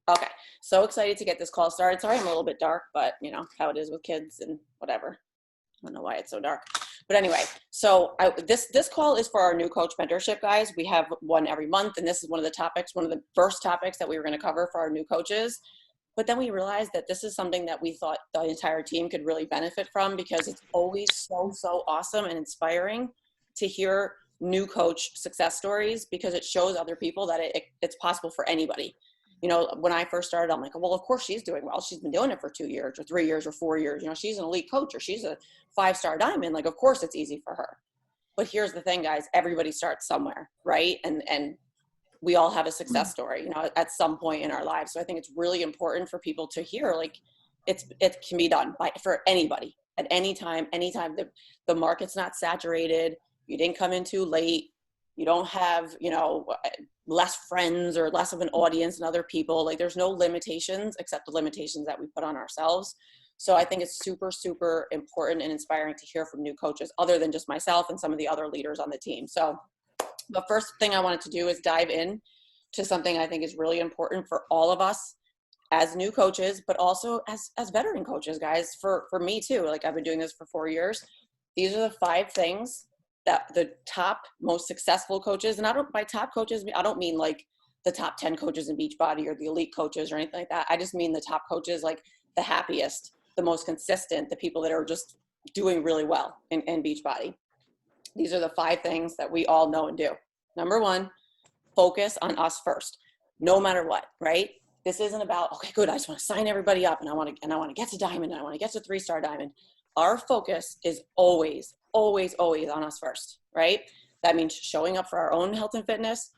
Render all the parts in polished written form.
Okay. So excited to get this call started. Sorry, I'm a little bit dark, but you know how it is with kids and whatever. I don't know why it's so dark. But anyway, so this call is for our new coach mentorship, guys. We have one every month, and this is one of the first topics that we were going to cover for our new coaches. But then we realized that this is something that we thought the entire team could really benefit from, because it's always so awesome and inspiring to hear new coach success stories, because it shows other people that it's possible for anybody. You know, when I first started, I'm like, well, of course she's doing well. She's been doing it for 2 years or 3 years or 4 years. You know, she's an elite coach, or she's a 5-star diamond. Like, of course it's easy for her. But here's the thing, guys, everybody starts somewhere, right? And we all have a success story, you know, at some point in our lives. So I think it's really important for people to hear, like, it can be done for anybody at any time. The market's not saturated. You didn't come in too late. You don't have, you know, less friends or less of an audience than other people. Like, there's no limitations except the limitations that we put on ourselves. So I think it's super important and inspiring to hear from new coaches other than just myself and some of the other leaders on the team. So the first thing I wanted to do is dive in to something I think is really important for all of us as new coaches, but also as veteran coaches, guys, for me too. Like, I've been doing this for 4 years. These are the 5 things that the top most successful coaches, and by top coaches, I don't mean like the top 10 coaches in Beachbody or the elite coaches or anything like that. I just mean the top coaches, like the happiest, the most consistent, the people that are just doing really well in Beachbody. These are the 5 things that we all know and do. Number 1, focus on us first, no matter what, right? This isn't about, okay, good, I just want to sign everybody up and I want to get to diamond, and I want to get to 3-star diamond. Our focus is always on us first, right? That means showing up for our own health and fitness,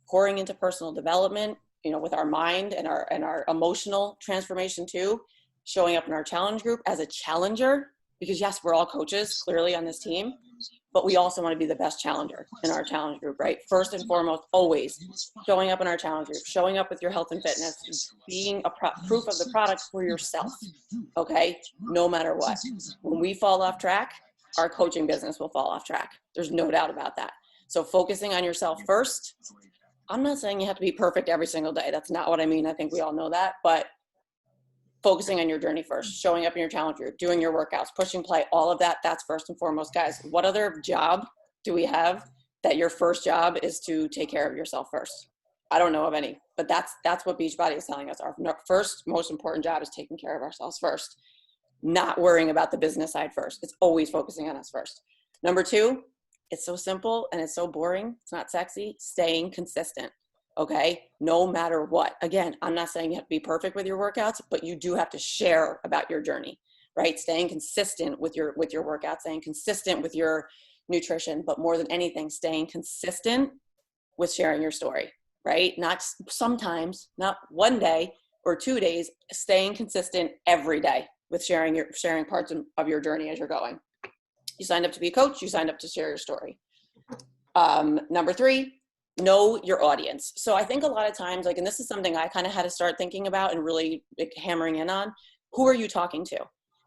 pouring into personal development, you know, with our mind and our emotional transformation too, showing up in our challenge group as a challenger, because yes, we're all coaches clearly on this team, but we also want to be the best challenger in our challenge group, right? First and foremost, always showing up in our challenge group, showing up with your health and fitness, being a proof of the product for yourself, okay? No matter what. When we fall off track, our coaching business will fall off track. There's no doubt about that. So focusing on yourself first. I'm not saying you have to be perfect every single day. That's not what I mean. I think we all know that, but focusing on your journey first, showing up in your challenge group, doing your workouts, pushing play, all of that, that's first and foremost. Guys, what other job do we have that your first job is to take care of yourself first? I don't know of any, but that's what Beachbody is telling us. Our first most important job is taking care of ourselves first, not worrying about the business side first. It's always focusing on us first. Number 2, it's so simple and it's so boring. It's not sexy. Staying consistent. Okay, no matter what. Again, I'm not saying you have to be perfect with your workouts, but you do have to share about your journey, right? Staying consistent with your workouts, staying consistent with your nutrition, but more than anything, staying consistent with sharing your story, right? Not sometimes, not one day or 2 days, staying consistent every day with sharing parts of your journey as you're going. You signed up to be a coach, you signed up to share your story. Number 3, know your audience. So I think a lot of times, like, and this is something I kind of had to start thinking about and really like hammering in on, who are you talking to?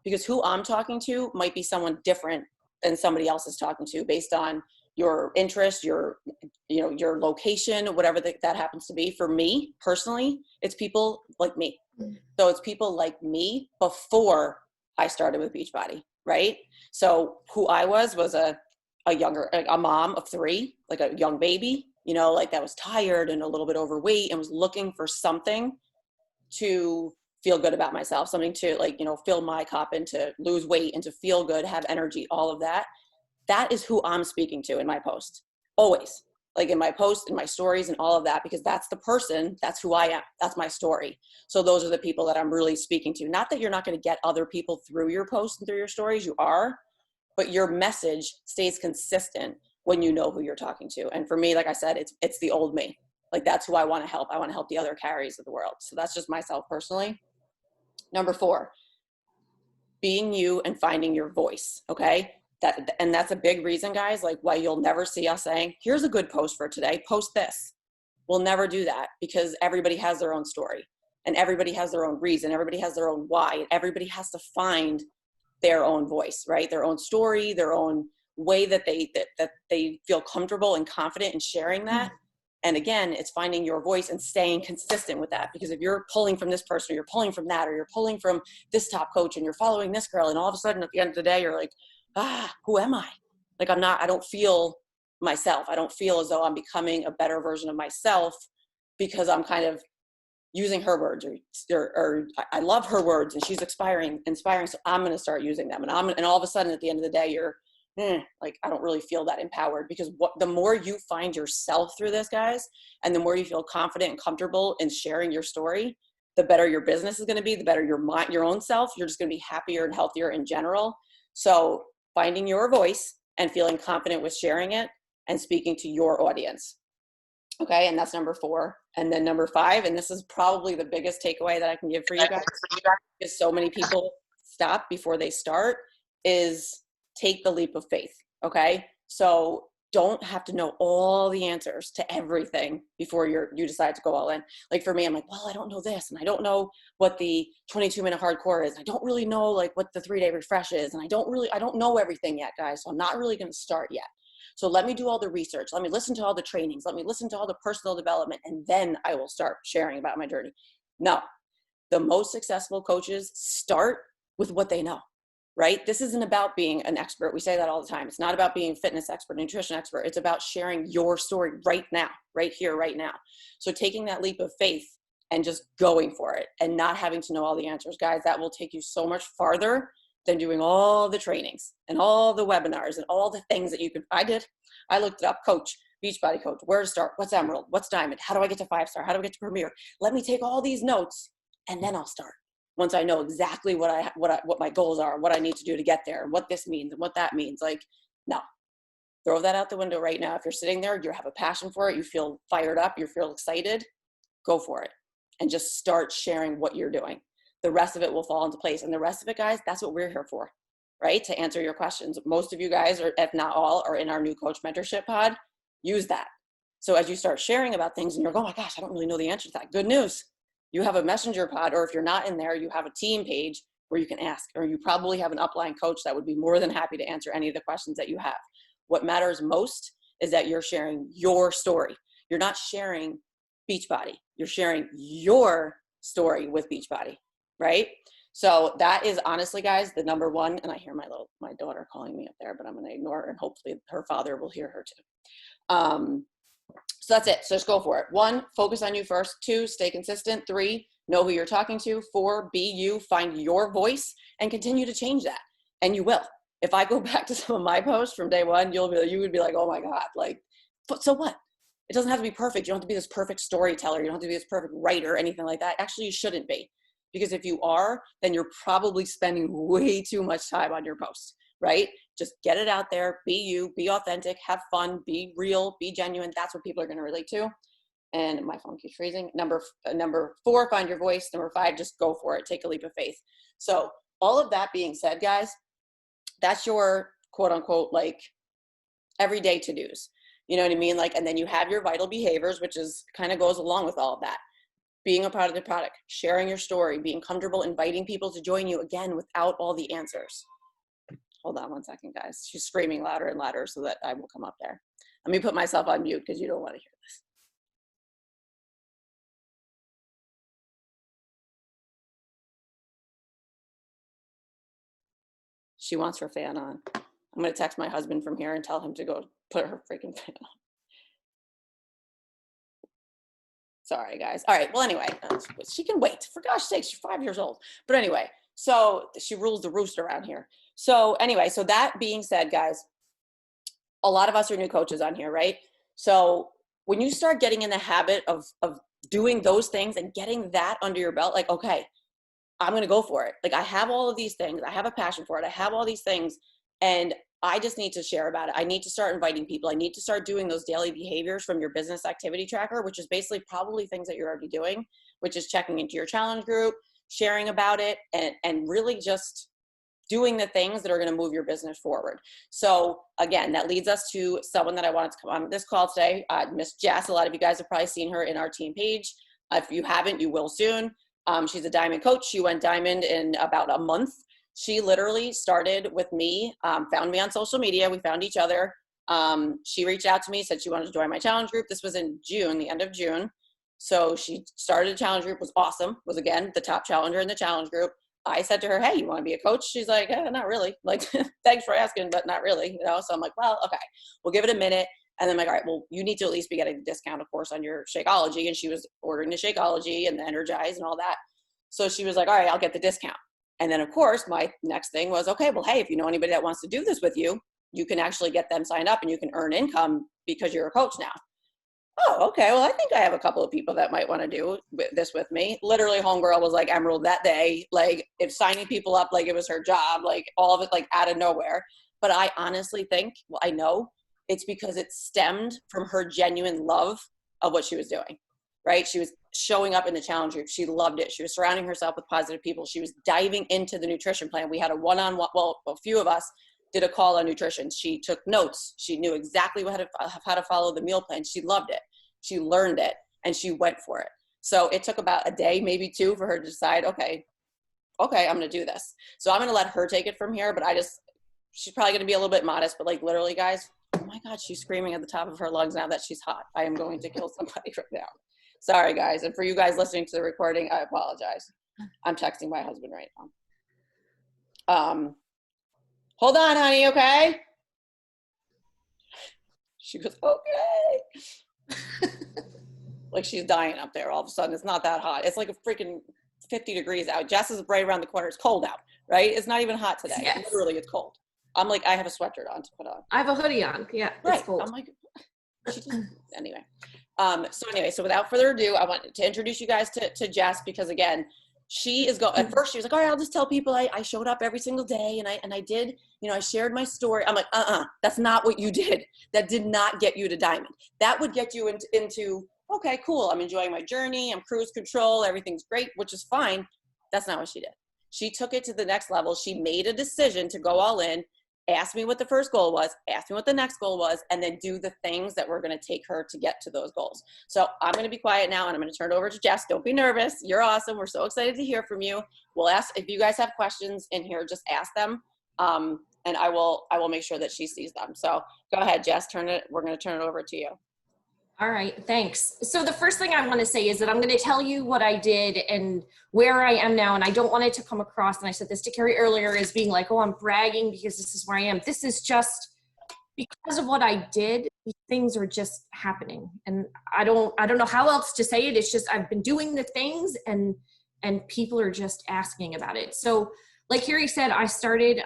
Because who I'm talking to might be someone different than somebody else is talking to based on your interest, your location, whatever that happens to be. For me personally, it's people like me. So it's people like me before I started with Beachbody, right? So who I was a mom of 3, like a young baby, you know, like that was tired and a little bit overweight and was looking for something to feel good about myself, something to, like, you know, fill my cup and to lose weight and to feel good, have energy, all of that. That is who I'm speaking to in my post. Always. Like in my post, in my stories and all of that, because that's the person, that's who I am. That's my story. So those are the people that I'm really speaking to. Not that you're not going to get other people through your posts and through your stories, you are, but your message stays consistent when you know who you're talking to. And for me, like I said, it's the old me. Like, that's who I want to help. I want to help the other carries of the world. So that's just myself personally. Number 4, being you and finding your voice. Okay. And that's a big reason, guys, like why you'll never see us saying, here's a good post for today, post this. We'll never do that, because everybody has their own story and everybody has their own reason. Everybody has their own why. Everybody has to find their own voice, right? Their own story, their own way that they feel comfortable and confident in sharing that. And again, it's finding your voice and staying consistent with that. Because if you're pulling from this person, or you're pulling from that, or you're pulling from this top coach and you're following this girl, and all of a sudden at the end of the day, you're like, who am I? Like, I don't feel myself. I don't feel as though I'm becoming a better version of myself because I'm kind of using her words, or I love her words and she's inspiring. So I'm going to start using them. And all of a sudden at the end of the day, you're like, I don't really feel that empowered, because the more you find yourself through this, guys, and the more you feel confident and comfortable in sharing your story, the better your business is going to be, the better your own self. You're just going to be happier and healthier in general. So finding your voice and feeling confident with sharing it and speaking to your audience. Okay. And that's number 4. And then number 5, and this is probably the biggest takeaway that I can give for you guys, because so many people stop before they start, is take the leap of faith. Okay. So don't have to know all the answers to everything before you decide to go all in. Like for me, I'm like, well, I don't know this, and I don't know what the 22-minute hardcore is. I don't really know like what the 3-day refresh is. And I don't know everything yet, guys. So I'm not really going to start yet. So let me do all the research. Let me listen to all the trainings. Let me listen to all the personal development, and then I will start sharing about my journey. No, the most successful coaches start with what they know, right? This isn't about being an expert. We say that all the time. It's not about being a fitness expert, nutrition expert. It's about sharing your story right now, right here, right now. So taking that leap of faith and just going for it and not having to know all the answers, guys, that will take you so much farther than doing all the trainings and all the webinars and all the things that you could. I looked it up, coach, Beachbody coach, where to start, what's Emerald, what's Diamond, how do I get to 5-star, how do I get to Premier? Let me take all these notes and then I'll start. Once I know exactly what my goals are, what I need to do to get there, and what this means and what that means. Like, no, throw that out the window right now. If you're sitting there, you have a passion for it, you feel fired up, you feel excited, go for it and just start sharing what you're doing. The rest of it will fall into place. And the rest of it, guys, that's what we're here for, right? To answer your questions. Most of you guys, or if not all, are in our new coach mentorship pod. Use that. So as you start sharing about things and you're going, oh my gosh, I don't really know the answer to that. Good news. You have a messenger pod, or if you're not in there, you have a team page where you can ask, or you probably have an upline coach that would be more than happy to answer any of the questions that you have. What matters most is that you're sharing your story. You're not sharing Beachbody. You're sharing your story with Beachbody. Right? So that is honestly, guys, the number 1. And I hear my daughter calling me up there, but I'm going to ignore her, and hopefully her father will hear her too. So that's it. So just go for it. 1, focus on you first. 2, stay consistent. 3, know who you're talking to. 4, be you, find your voice and continue to change that. And you will. If I go back to some of my posts from day 1, you would be like, oh my God, like, so what? It doesn't have to be perfect. You don't have to be this perfect storyteller. You don't have to be this perfect writer or anything like that. Actually, you shouldn't be. Because if you are, then you're probably spending way too much time on your post, right? Just get it out there, be you, be authentic, have fun, be real, be genuine. That's what people are going to relate to. And my phone keeps freezing. Number 4, find your voice. Number 5, just go for it. Take a leap of faith. So all of that being said, guys, that's your quote unquote, like everyday to-dos. You know what I mean? Like, and then you have your vital behaviors, which is kind of goes along with all of that. Being a part of the product, sharing your story, being comfortable, inviting people to join you, again, without all the answers. Hold on one second, guys. She's screaming louder and louder so that I will come up there. Let me put myself on mute because you don't want to hear this. She wants her fan on. I'm going to text my husband from here and tell him to go put her freaking fan on. Sorry, guys. All right. Well, anyway, she can wait. For gosh sakes, she's 5 years old. But anyway, so she rules the roost around here. So anyway, so that being said, guys, a lot of us are new coaches on here, right? So when you start getting in the habit of doing those things and getting that under your belt, like, okay, I'm going to go for it. Like, I have all of these things. I have a passion for it. I have all these things, and I just need to share about it. I need to start inviting people. I need to start doing those daily behaviors from your business activity tracker, which is basically probably things that you're already doing, which is checking into your challenge group, sharing about it, and really just doing the things that are going to move your business forward. So again, that leads us to someone that I wanted to come on this call today, Miss Jess. A lot of you guys have probably seen her in our team page. If you haven't, you will soon. She's a diamond coach. She went diamond in about a month. She literally started with me, found me on social media. We found each other. She reached out to me, said she wanted to join my challenge group. This was in June, the end of June. So she started a challenge group, was awesome, was again the top challenger in the challenge group. I said to her, hey, you want to be a coach? She's like, not really. Like, thanks for asking, but not really, you know? So I'm like, well, okay, we'll give it a minute. And then I'm like, all right, well, you need to at least be getting a discount, of course, on your Shakeology. And she was ordering the Shakeology and the Energize and all that. So she was like, all right, I'll get the discount. And then, of course, my next thing was, okay, well, hey, if you know anybody that wants to do this with you, you can actually get them signed up and you can earn income because you're a coach now. Oh, okay. Well, I think I have a couple of people that might want to do this with me. Literally, homegirl was like Emerald that day, like if signing people up like it was her job, like all of it, like out of nowhere. But I honestly think, well, I know it's because it stemmed from her genuine love of what she was doing, right? She was showing up in the challenge group. She loved it. She was surrounding herself with positive people. She was diving into the nutrition plan. We had a one-on-one, well, a few of us did a call on nutrition. She took notes. She knew exactly how to follow the meal plan. She loved it. She learned it and she went for it. So it took about a day, maybe two, for her to decide, okay, I'm going to do this. So I'm going to let her take it from here, but she's probably going to be a little bit modest, but like literally guys, oh my God, she's screaming at the top of her lungs now that she's hot. I am going to kill somebody right now. Sorry guys. And for you guys listening to the recording, I apologize. I'm texting my husband right now. Hold on, honey, okay? She goes, okay. Like she's dying up there all of a sudden. It's not that hot. It's like a freaking 50 degrees out. Jess is right around the corner. It's cold out, right? It's not even hot today. Yes. Literally, it's cold. I'm like, I have a sweatshirt on to put on. I have a hoodie on. Yeah, right. It's cold. I'm like, anyway. So without further ado, I want to introduce you guys to Jess because again, she is at first she was like, all right, I'll just tell people I showed up every single day and I did, I shared my story. I'm like, that's not what you did. That did not get you to diamond. That would get you into okay, cool. I'm enjoying my journey. I'm cruise control. Everything's great, which is fine. That's not what she did. She took it to the next level. She made a decision to go all in, ask me what the first goal was, ask me what the next goal was, and then do the things that were going to take her to get to those goals. So I'm going to be quiet now and I'm going to turn it over to Jess. Don't be nervous. You're awesome. We're so excited to hear from you. We'll ask if you guys have questions in here, just ask them. And I will make sure that she sees them. So go ahead, Jess, we're going to turn it over to you. All right, thanks. So the first thing I want to say is that I'm going to tell you what I did and where I am now. And I don't want it to come across, and I said this to Carrie earlier, as being like, oh, I'm bragging because this is where I am. This is just because of what I did. These things are just happening. And I don't know how else to say it. It's just, I've been doing the things and people are just asking about it. So like Carrie said, I started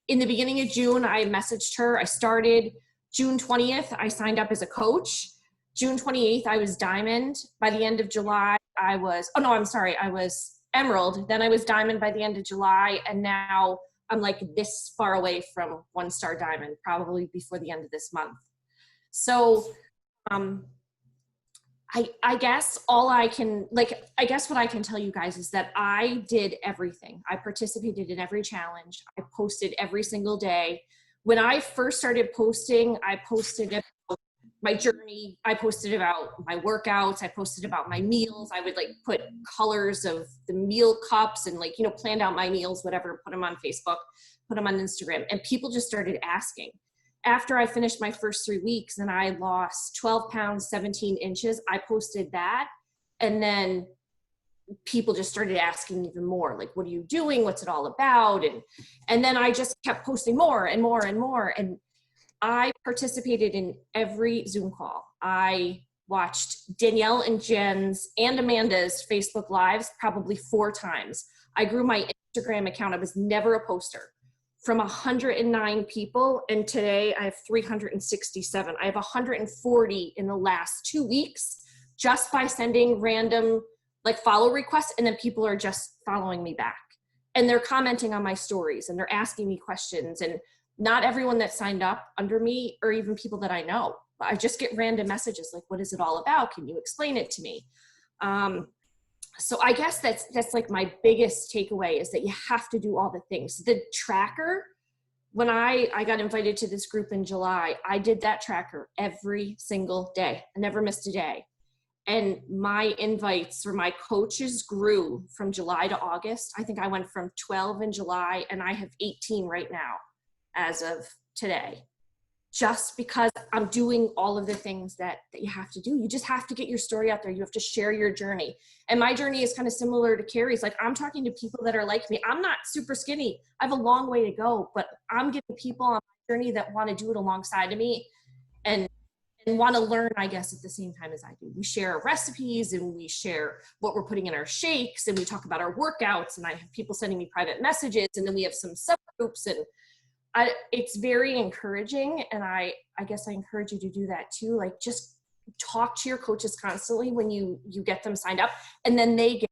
in the beginning of June. I messaged her. I started June 20th. I signed up as a coach. June 28th, I was diamond. By the end of July, I was emerald. Then I was diamond by the end of July. And now I'm like this far away from 1-star diamond, probably before the end of this month. So I guess what I can tell you guys is that I did everything. I participated in every challenge. I posted every single day. When I first started posting, I posted about my journey. I posted about my workouts. I posted about my meals. I would like put colors of the meal cups and planned out my meals, whatever, put them on Facebook, put them on Instagram. And people just started asking. After I finished my first 3 weeks and I lost 12 pounds, 17 inches, I posted that. And then people just started asking even more, like, what are you doing? What's it all about? And then I just kept posting more and more and more. And I participated in every Zoom call. I watched Danielle and Jen's and Amanda's Facebook Lives probably 4 times. I grew my Instagram account. I was never a poster. From 109 people, and today I have 367. I have 140 in the last 2 weeks just by sending random follow requests, and then people are just following me back. And they're commenting on my stories and they're asking me questions. And not everyone that signed up under me or even people that I know. I just get random messages like, what is it all about? Can you explain it to me? So I guess that's like my biggest takeaway is that you have to do all the things. The tracker, when I got invited to this group in July, I did that tracker every single day. I never missed a day. And my invites or my coaches grew from July to August. I think I went from 12 in July and I have 18 right now as of today. just because I'm doing all of the things that you have to do. You just have to get your story out there. You have to share your journey. And my journey is kind of similar to Carrie's. Like, I'm talking to people that are like me. I'm not super skinny. I have a long way to go, but I'm getting people on my journey that want to do it alongside of me and want to learn, I guess, at the same time as I do. We share our recipes and we share what we're putting in our shakes and we talk about our workouts, and I have people sending me private messages, and then we have some subgroups, and it's very encouraging. And I guess I encourage you to do that too. Like, just talk to your coaches constantly when you get them signed up, and then they get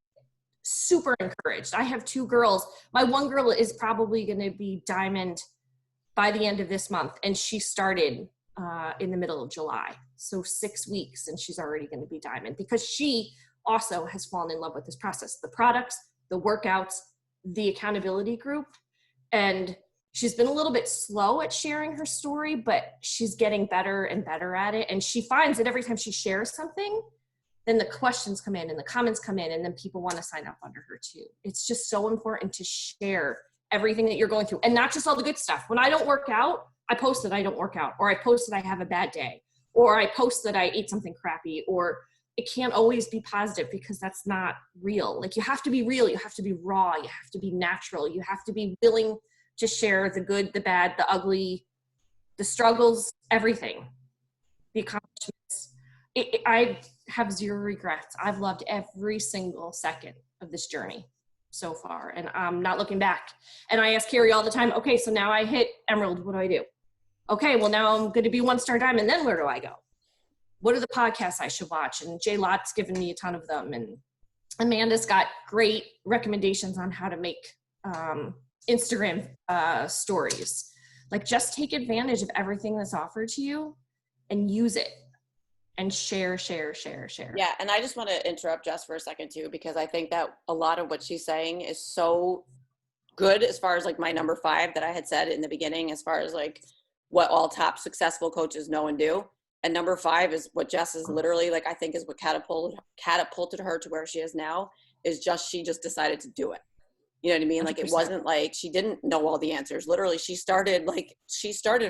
super encouraged. I have 2 girls. My one girl is probably going to be diamond by the end of this month, and she started in the middle of July. So 6 weeks and she's already going to be diamond, because she also has fallen in love with this process, the products, the workouts, the accountability group. And she's been a little bit slow at sharing her story, but she's getting better and better at it. And she finds that every time she shares something, then the questions come in and the comments come in, and then people want to sign up under her too. It's just so important to share everything that you're going through, and not just all the good stuff. When I don't work out, I post that I don't work out, or I post that I have a bad day, or I post that I ate something crappy, or it can't always be positive, because that's not real. Like, you have to be real. You have to be raw. You have to be natural. You have to be willing to share the good, the bad, the ugly, the struggles, everything, the accomplishments. I have 0 regrets. I've loved every single second of this journey so far, and I'm not looking back. And I ask Carrie all the time, okay, so now I hit Emerald, what do I do? Okay, well, now I'm going to be 1-star diamond, then where do I go? What are the podcasts I should watch? And Jay Lott's given me a ton of them, and Amanda's got great recommendations on how to make Instagram stories. Like, just take advantage of everything that's offered to you and use it, and share. Yeah, and I just want to interrupt Jess for a second too, because I think that a lot of what she's saying is so good, as far as like my number 5 that I had said in the beginning, as far as like what all top successful coaches know and do. And number 5 is what Jess is literally, like, I think is what catapulted her to where she is now, is she just decided to do it. You know what I mean? Like, 100%. it wasn't like she didn't know all the answers. Literally, she started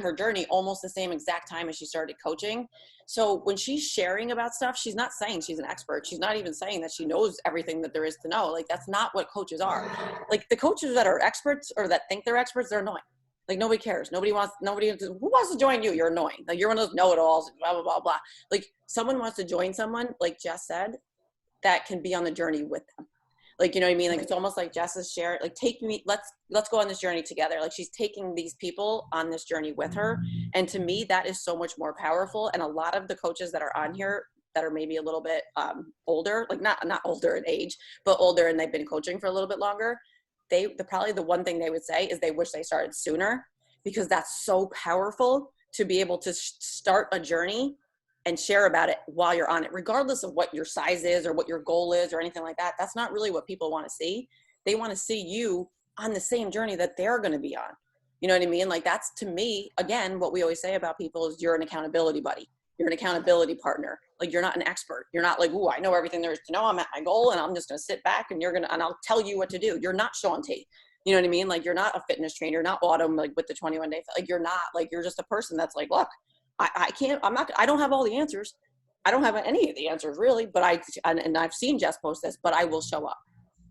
her journey almost the same exact time as she started coaching. So when she's sharing about stuff, she's not saying she's an expert. She's not even saying that she knows everything that there is to know. Like, that's not what coaches are. Like, the coaches that are experts, or that think they're experts, they're annoying. Like, nobody cares. Who wants to join you? You're annoying. Like, you're one of those know-it-alls, blah, blah, blah, blah. Like, someone wants to join someone, like Jess said, that can be on the journey with them. Like, you know what I mean? Like, it's almost like Jess is sharing, like, let's go on this journey together. Like, she's taking these people on this journey with her. And to me, that is so much more powerful. And a lot of the coaches that are on here that are maybe a little bit older, like not older in age, but older, and they've been coaching for a little bit longer, probably the one thing they would say is they wish they started sooner, because that's so powerful to be able to start a journey and share about it while you're on it, regardless of what your size is or what your goal is or anything like that. That's not really what people want to see. They want to see you on the same journey that they're going to be on. You know what I mean? Like, that's, to me, again, what we always say about people is you're an accountability buddy. You're an accountability partner. Like, you're not an expert. You're not like, ooh, I know everything there is to know. I'm at my goal and I'm just going to sit back and I'll tell you what to do. You're not Sean Tate. You know what I mean? Like, you're not a fitness trainer. You're not Autumn, like with the 21 day. Like, you're not, like, you're just a person that's like, look, I don't have all the answers. I don't have any of the answers really, but I've seen Jess post this, but I will show up.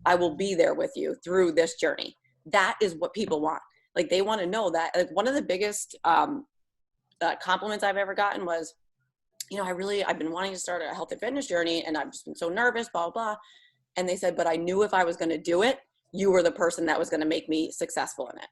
I will be there with you through this journey. That is what people want. Like, they want to know that. Like, one of the biggest compliments I've ever gotten was, you know, I've been wanting to start a health and fitness journey, and I've just been so nervous, blah, blah, blah. And they said, but I knew if I was going to do it, you were the person that was going to make me successful in it,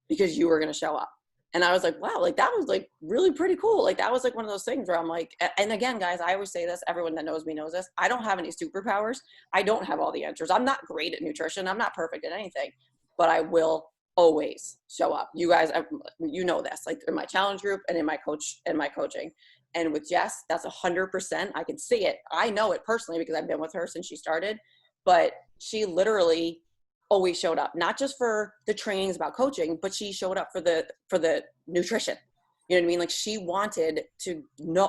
because you were going to show up. And I was like, wow, like, that was like really pretty cool. Like, that was like one of those things where I'm like, and again, guys, I always say this, everyone that knows me knows this. I don't have any superpowers. I don't have all the answers. I'm not great at nutrition. I'm not perfect at anything, but I will always show up. You guys, you know this, like, in my challenge group and in my coaching. And with Jess, that's 100%. I can see it. I know it personally because I've been with her since she started, but she literally always showed up, not just for the trainings about coaching, but she showed up for the nutrition. You know what I mean? Like she wanted to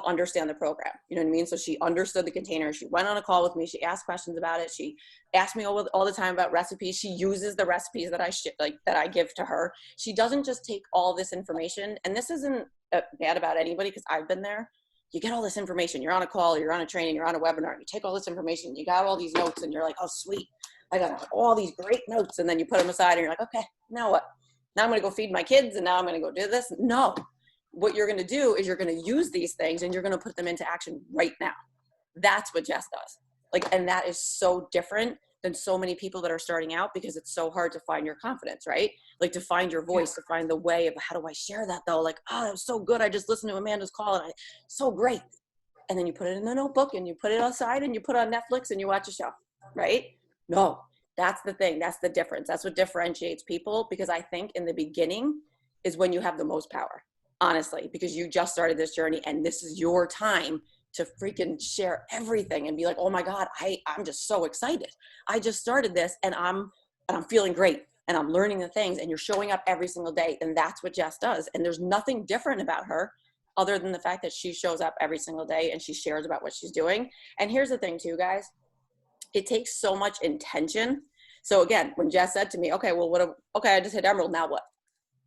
understand the program. You know what I mean? So she understood the container. She went on a call with me. She asked questions about it. She asked me all the time about recipes. She uses the recipes that I give to her. She doesn't just take all this information. And this isn't bad about anybody, because I've been there. You get all this information. You're on a call, you're on a training, you're on a webinar. You take all this information. You got all these notes, and you're like, oh, sweet. I got all these great notes. And then you put them aside, and you're like, okay, now what? Now I'm going to go feed my kids, and now I'm going to go do this. No. What you're going to do is you're going to use these things, and you're going to put them into action right now. That's what Jess does. Like, and that is so different than so many people that are starting out, because it's so hard to find your confidence, right? Like to find your voice, to find the way of how do I share that though? Like, oh, that was so good. I just listened to Amanda's call and so great. And then you put it in the notebook and you put it aside and you put it on Netflix and you watch a show, right? No, that's the thing. That's the difference. That's what differentiates people, because I think in the beginning is when you have the most power. Honestly, because you just started this journey and this is your time to freaking share everything and be like, oh my God, I'm just so excited. I just started this and I'm feeling great and I'm learning the things, and you're showing up every single day. And that's what Jess does. And there's nothing different about her other than the fact that she shows up every single day and she shares about what she's doing. And here's the thing too, guys, it takes so much intention. So again, when Jess said to me, okay, well, I just hit emerald, now what?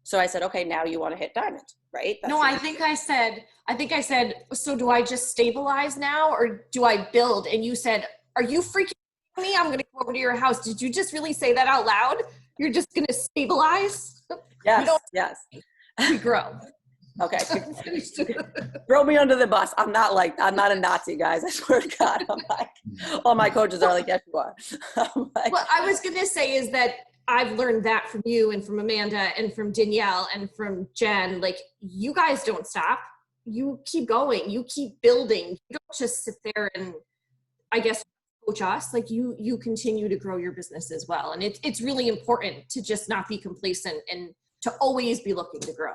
So I said, okay, now you want to hit diamond, right? No, I think I said, so do I just stabilize now or do I build? And you said, are you freaking me? I'm going to go over to your house. Did you just really say that out loud? You're just going to stabilize? Yes. We grow. Okay. Throw me under the bus. I'm not a Nazi, guys. I swear to God. I'm like, all my coaches are like, yes, you are. What I was going to say is that I've learned that from you and from Amanda and from Danielle and from Jen. Like, you guys don't stop. You keep going. You keep building. You don't just sit there and, I guess, coach us. Like, you continue to grow your business as well. And it's really important to just not be complacent and to always be looking to grow.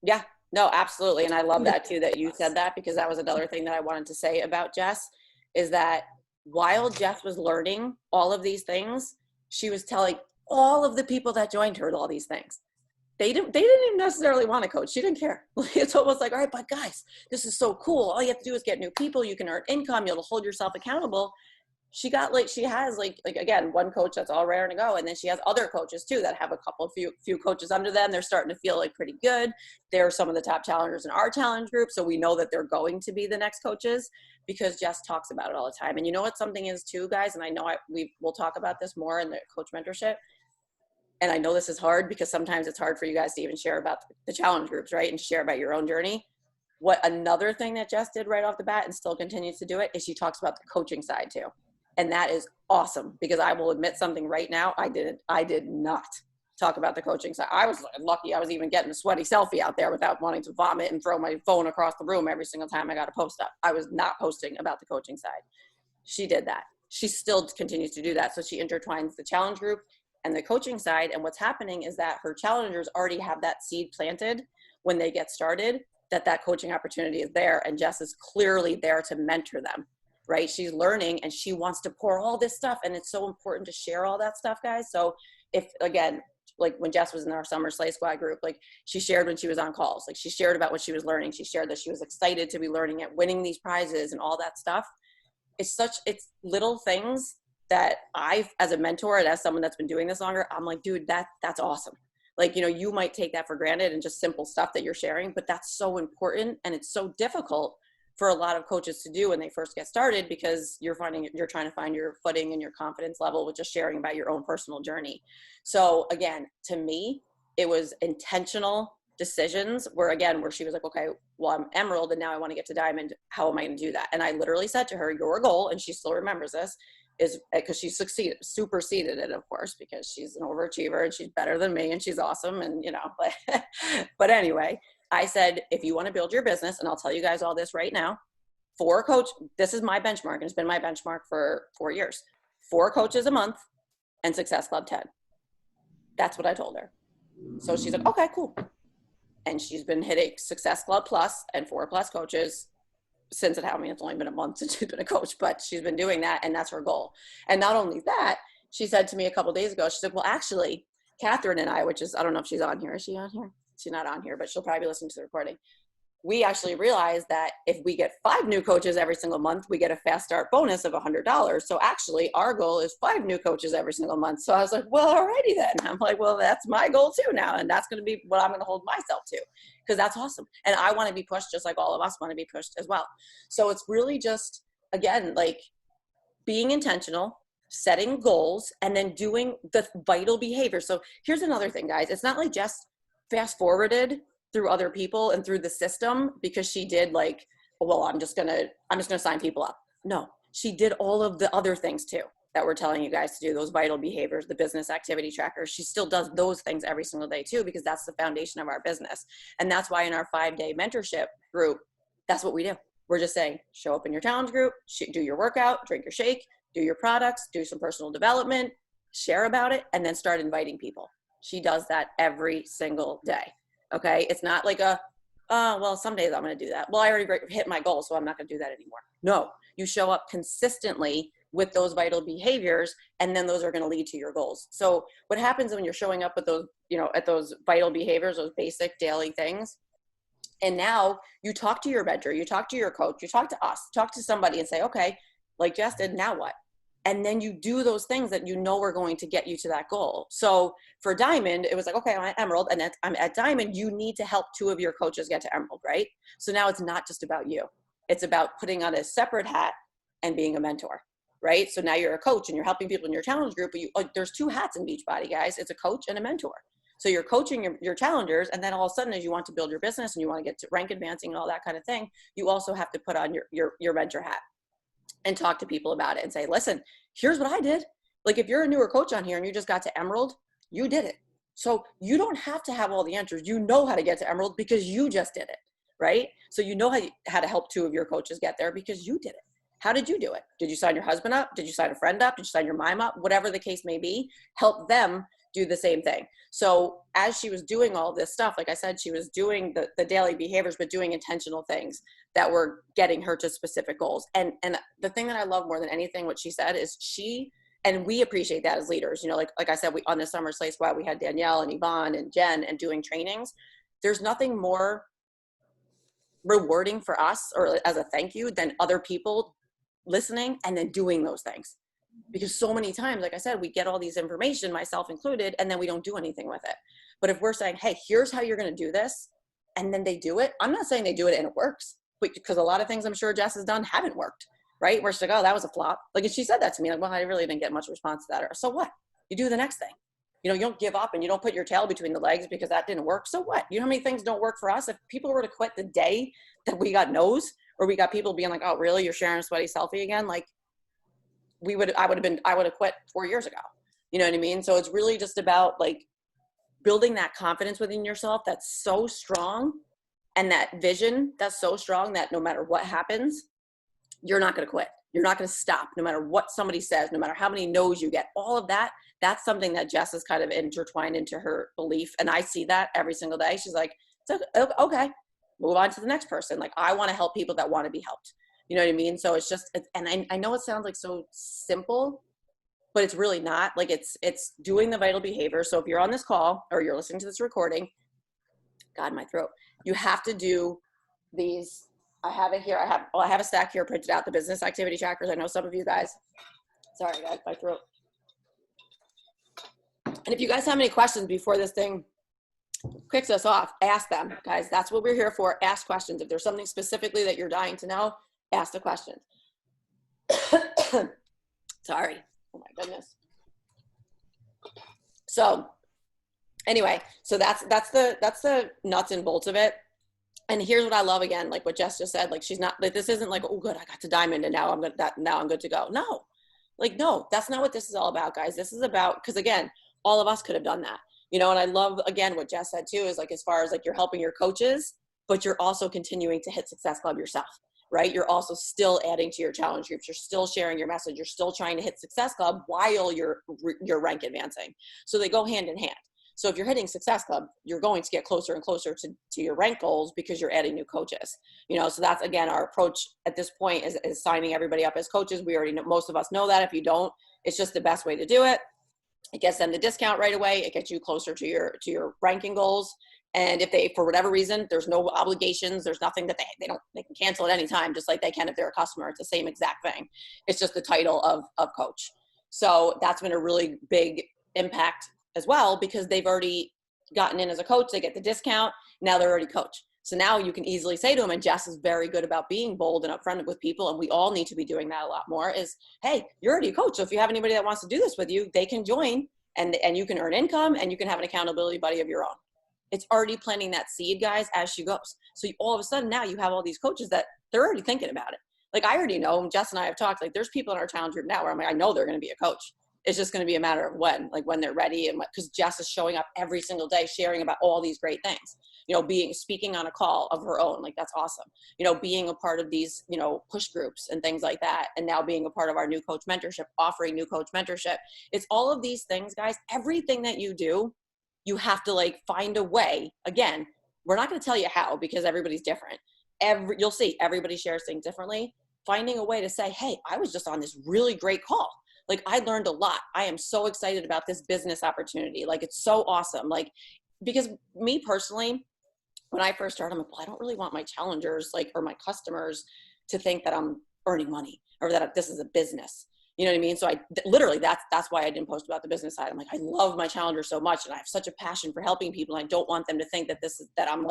Yeah, no, absolutely. And I love that too, that you said that, because that was another thing that I wanted to say about Jess, is that while Jess was learning all of these things, she was telling all of the people that joined her all these things. They didn't even necessarily want to coach. She didn't care. It's almost like, all right, but guys, this is so cool. All you have to do is get new people. You can earn income. You'll hold yourself accountable. She has again, one coach that's all rare to go. And then she has other coaches too, that have few coaches under them. They're starting to feel like pretty good. They're some of the top challengers in our challenge group. So we know that they're going to be the next coaches, because Jess talks about it all the time. And you know what something is too, guys? And I know we'll talk about this more in the coach mentorship. And I know this is hard, because sometimes it's hard for you guys to even share about the challenge groups, right? And share about your own journey. What another thing that Jess did right off the bat and still continues to do it is she talks about the coaching side too. And that is awesome, because I will admit something right now. I did not talk about the coaching side. I was lucky. I was even getting a sweaty selfie out there without wanting to vomit and throw my phone across the room every single time I got a post up. I was not posting about the coaching side. She did that. She still continues to do that. So she intertwines the challenge group and the coaching side. And what's happening is that her challengers already have that seed planted when they get started, that coaching opportunity is there. And Jess is clearly there to mentor them. Right? She's learning and she wants to pour all this stuff. And it's so important to share all that stuff, guys. So if, again, like when Jess was in our summer Slay Squad group, like she shared when she was on calls, like she shared about what she was learning. She shared that she was excited to be learning it, winning these prizes and all that stuff. It's little things that as a mentor and as someone that's been doing this longer, I'm like, dude, that's awesome. Like, you might take that for granted and just simple stuff that you're sharing, but that's so important. And it's so difficult for a lot of coaches to do when they first get started, because you're trying to find your footing and your confidence level with just sharing about your own personal journey. So again, to me, it was intentional decisions where she was like, okay, well, I'm emerald and now I want to get to diamond. How am I going to do that? And I literally said to her, your goal, and she still remembers this, is because she superseded it, of course, because she's an overachiever and she's better than me and she's awesome. And, but anyway, I said, if you want to build your business, and I'll tell you guys all this right now, this is my benchmark, and it's been my benchmark for 4 years, 4 coaches a month and Success Club 10. That's what I told her. So she's like, okay, cool. And she's been hitting Success Club Plus and 4+ coaches since it's only been a month since she's been a coach, but she's been doing that. And that's her goal. And not only that, she said to me a couple of days ago, she's like, well, actually, Catherine and I, which is, I don't know if she's on here. Is she on here? she's not on here, but she'll probably be listening to the recording. We actually realized that if we get 5 new coaches every single month, we get a fast start bonus of $100. So actually our goal is 5 new coaches every single month. So I was like, well, alrighty then. I'm like, well, that's my goal too now. And that's going to be what I'm going to hold myself to, because that's awesome. And I want to be pushed just like all of us want to be pushed as well. So it's really just, again, like being intentional, setting goals, and then doing the vital behavior. So here's another thing, guys. It's not like Jess fast forwarded through other people and through the system because she did like, well, I'm just gonna sign people up. No, she did all of the other things too that we're telling you guys to do, those vital behaviors, the business activity trackers. She still does those things every single day too, because that's the foundation of our business. And that's why in our 5-day mentorship group, that's what we do. We're just saying, show up in your challenge group, do your workout, drink your shake, do your products, do some personal development, share about it, and then start inviting people. She does that every single day. Okay. It's not like well, some days I'm going to do that. Well, I already hit my goal, so I'm not going to do that anymore. No, you show up consistently with those vital behaviors, and then those are going to lead to your goals. So what happens when you're showing up with those, at those vital behaviors, those basic daily things, and now you talk to your mentor, you talk to your coach, you talk to us, talk to somebody and say, okay, like Jess did, now what? And then you do those things that are going to get you to that goal. So for Diamond, it was like, okay, I'm at Emerald, and I'm at Diamond, you need to help 2 of your coaches get to Emerald, right? So now it's not just about you. It's about putting on a separate hat and being a mentor, right? So now you're a coach and you're helping people in your challenge group, but there's 2 hats in Beachbody, guys. It's a coach and a mentor. So you're coaching your challengers, and then all of a sudden, as you want to build your business and you want to get to rank advancing and all that kind of thing, you also have to put on your mentor hat and talk to people about it and say, listen, here's what I did. Like if you're a newer coach on here and you just got to Emerald, you did it. So you don't have to have all the answers. You know how to get to Emerald because you just did it, right? So you know how to help 2 of your coaches get there because you did it. How did you do it? Did you sign your husband up? Did you sign a friend up? Did you sign your mom up? Whatever the case may be, help them do the same thing. So as she was doing all this stuff, like I said, she was doing the daily behaviors, but doing intentional things that were getting her to specific goals. And the thing that I love more than anything, what she said is and we appreciate that as leaders, like I said, on the Summer Slay Squad, we had Danielle and Yvonne and Jen and doing trainings. There's nothing more rewarding for us or as a thank you than other people listening and then doing those things. Because so many times, like I said, we get all these information, myself included, and then we don't do anything with it. But if we're saying, hey, here's how you're going to do this, and then they do it, I'm not saying they do it and it works, because a lot of things I'm sure Jess has done haven't worked, right? Where she's like, oh, that was a flop. Like, and she said that to me, like, well, I really didn't get much response to that. Or so what? You do the next thing. You don't give up and you don't put your tail between the legs because that didn't work. So what? You know how many things don't work for us? If people were to quit the day that we got no's, or we got people being like, oh, really? You're sharing a sweaty selfie again? Like, I would have quit 4 years ago. You know what I mean? So it's really just about like building that confidence within yourself that's so strong, and that vision that's so strong that no matter what happens, you're not going to quit. You're not going to stop no matter what somebody says, no matter how many no's you get. All of that, that's something that Jess has kind of intertwined into her belief. And I see that every single day. She's like, okay, move on to the next person. Like, I want to help people that want to be helped. You know what I mean? So it's just, and I know it sounds like so simple, but it's really not. Like it's doing the vital behavior. So if you're on this call or you're listening to this recording, God, my throat, you have to do these. I have it here. I have a stack here printed out, the business activity trackers. I know some of you guys, sorry guys, my throat. And if you guys have any questions before this thing kicks us off, ask them, guys. That's what we're here for. Ask questions. If there's something specifically that you're dying to know, ask the questions. Sorry. Oh my goodness. So anyway, so that's the nuts and bolts of it. And here's what I love, again, like what Jess just said, like she's not like, this isn't like, oh good, I got to Diamond and now I'm good to go. No, like, no, that's not what this is all about, guys. This is about, because again, all of us could have done that, and I love, again, what Jess said too, is like, as far as like you're helping your coaches, but you're also continuing to hit Success Club yourself, right? You're also still adding to your challenge groups. You're still sharing your message. You're still trying to hit Success Club while you're rank advancing. So they go hand in hand. So if you're hitting Success Club, you're going to get closer and closer to your rank goals because you're adding new coaches. So that's, again, our approach at this point is signing everybody up as coaches. We already know, most of us know that. If you don't, it's just the best way to do it. It gets them the discount right away. It gets you closer to your ranking goals. And if they, for whatever reason, there's no obligations, there's nothing that they can cancel at any time, just like they can if they're a customer. It's the same exact thing. It's just the title of coach. So that's been a really big impact as well, because they've already gotten in as a coach, they get the discount. Now they're already coach. So now you can easily say to them, and Jess is very good about being bold and upfront with people, and we all need to be doing that a lot more, is, hey, you're already a coach. So if you have anybody that wants to do this with you, they can join, and you can earn income, and you can have an accountability buddy of your own. It's already planting that seed, guys, as she goes. So all of a sudden now you have all these coaches that they're already thinking about it. Like, I already know, Jess and I have talked, like, there's people in our challenge group now where I'm like, I know they're going to be a coach. It's just going to be a matter of when they're ready, and because Jess is showing up every single day, sharing about all these great things, speaking on a call of her own. Like, that's awesome. Being a part of these, push groups and things like that. And now being a part of our new coach mentorship, offering new coach mentorship. It's all of these things, guys. Everything that you do, you have to find a way. Again, we're not going to tell you how, because everybody's different. You'll see everybody shares things differently. Finding a way to say, hey, I was just on this really great call. I learned a lot. I am so excited about this business opportunity. It's so awesome. Because me personally, when I first started, I'm like, well, I don't really want my challengers, or my customers, to think that I'm earning money or that this is a business. You know what I mean? So literally, that's why I didn't post about the business side. I'm like, I love my challengers so much, and I have such a passion for helping people. And I don't want them to think that I'm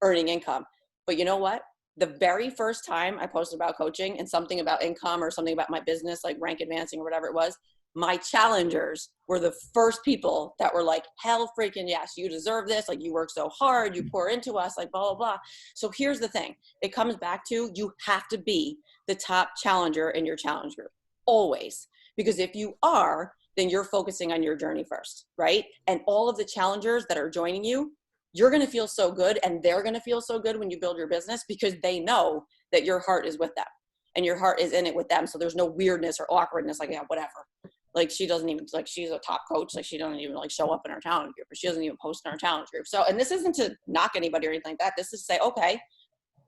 earning income. But you know what? The very first time I posted about coaching and something about income or something about my business, like rank advancing or whatever it was, my challengers were the first people that were like, hell freaking yes, you deserve this. You work so hard, you pour into us, blah, blah, blah. So here's the thing. It comes back to, you have to be the top challenger in your challenge group, always. Because if you are, then you're focusing on your journey first, right? And all of the challengers that are joining you, you're going to feel so good, and they're going to feel so good when you build your business, because they know that your heart is with them and your heart is in it with them. So there's no weirdness or awkwardness, yeah, whatever. She doesn't even, she's a top coach. She doesn't even show up in our challenge group, or she doesn't even post in our challenge group. So, and this isn't to knock anybody or anything like that. This is to say, okay,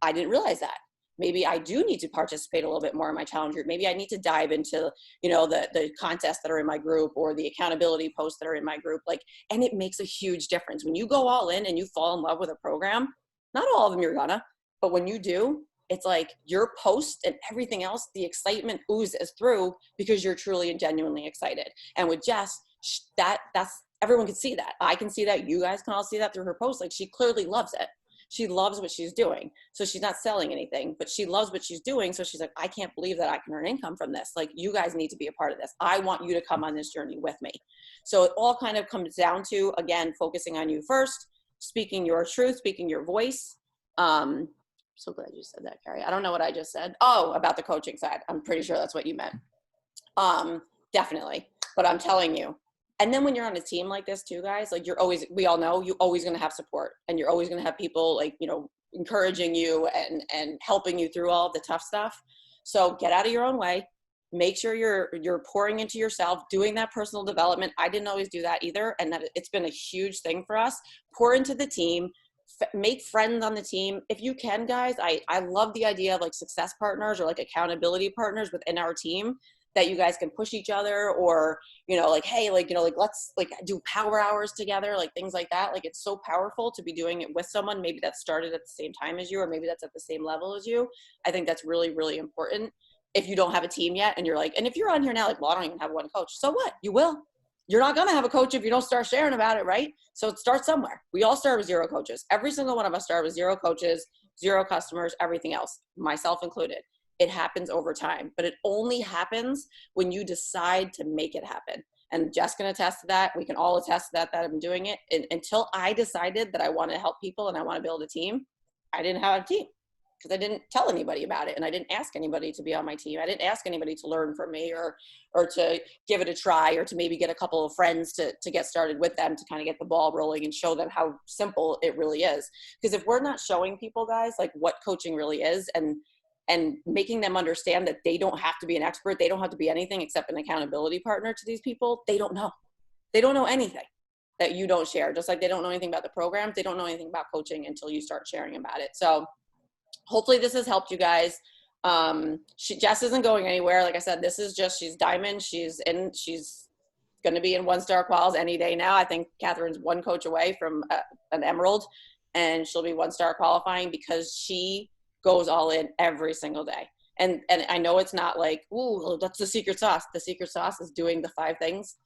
I didn't realize that. Maybe I do need to participate a little bit more in my challenge group. Maybe I need to dive into, the contests that are in my group, or the accountability posts that are in my group. And it makes a huge difference. When you go all in and you fall in love with a program, not all of them you're gonna, but when you do, it's your post and everything else, the excitement oozes through, because you're truly and genuinely excited. And with Jess, that's everyone can see that. I can see that. You guys can all see that through her post. She clearly loves it. She loves what she's doing. So she's not selling anything, but she loves what she's doing. So she's like, I can't believe that I can earn income from this. You guys need to be a part of this. I want you to come on this journey with me. So it all kind of comes down to, again, focusing on you first, speaking your truth, speaking your voice. So glad you said that, Carrie. I don't know what I just said. Oh, about the coaching side. I'm pretty sure that's what you meant. Definitely. But I'm telling you. And then when you're on a team like this too, guys, we all know you're always going to have support, and you're always going to have people encouraging you and helping you through all of the tough stuff. So get out of your own way. Make sure you're pouring into yourself, doing that personal development. I didn't always do that either. And that it's been a huge thing for us. Pour into the team, make friends on the team. If you can, guys, I love the idea of success partners, or accountability partners within our team, that you guys can push each other, or, hey, let's do power hours together, things like that. It's so powerful to be doing it with someone, maybe that started at the same time as you, or maybe that's at the same level as you. I think that's really, really important. If you don't have a team yet, and you're and if you're on here now, well, I don't even have one coach. So what? You will. You're not going to have a coach if you don't start sharing about it, right? So start somewhere. We all start with 0 coaches. Every single one of us started with 0 coaches, 0 customers, everything else, myself included. It happens over time, but it only happens when you decide to make it happen. And Jess can attest to that. We can all attest to that I've been doing it. And until I decided that I want to help people and I want to build a team, I didn't have a team, because I didn't tell anybody about it. And I didn't ask anybody to be on my team. I didn't ask anybody to learn from me, or to give it a try, or to maybe get a couple of friends to get started with them, to kind of get the ball rolling and show them how simple it really is. Because if we're not showing people, guys, what coaching really is, and making them understand that they don't have to be an expert, they don't have to be anything except an accountability partner to these people, they don't know. They don't know anything that you don't share. Just like they don't know anything about the programs, they don't know anything about coaching until you start sharing about it. So hopefully this has helped you guys. Jess isn't going anywhere. Like I said, this is just, she's diamond. She's going to be in 1-star quals any day now. I think Catherine's one coach away from an emerald, and she'll be 1-star qualifying because she goes all in every single day. And I know it's not like, ooh, that's the secret sauce. The secret sauce is doing the 5 things,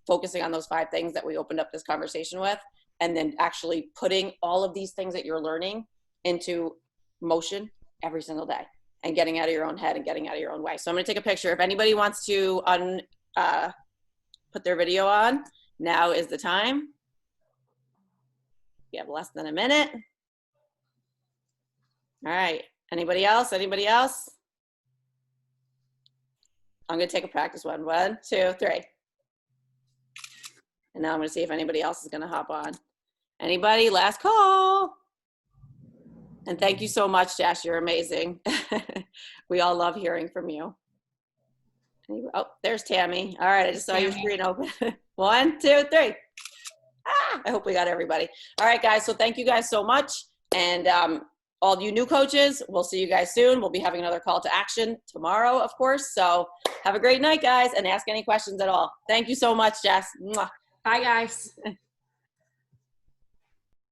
focusing on those 5 things that we opened up this conversation with, and then actually putting all of these things that you're learning into motion every single day and getting out of your own head and getting out of your own way. So I'm going to take a picture. If anybody wants to put their video on, now is the time. We have less than a minute. All right. Anybody else? Anybody else? I'm going to take a practice one. 1, 2, 3. And now I'm going to see if anybody else is going to hop on. Anybody? Last call. And thank you so much, Jess. You're amazing. We all love hearing from you. Oh, there's Tammy. All right. I just saw your screen open. 1, 2, 3. I hope we got everybody. All right, guys. So thank you guys so much. And all you new coaches, we'll see you guys soon. We'll be having another call to action tomorrow, of course. So have a great night, guys, and ask any questions at all. Thank you so much, Jess. Mwah. Bye, guys.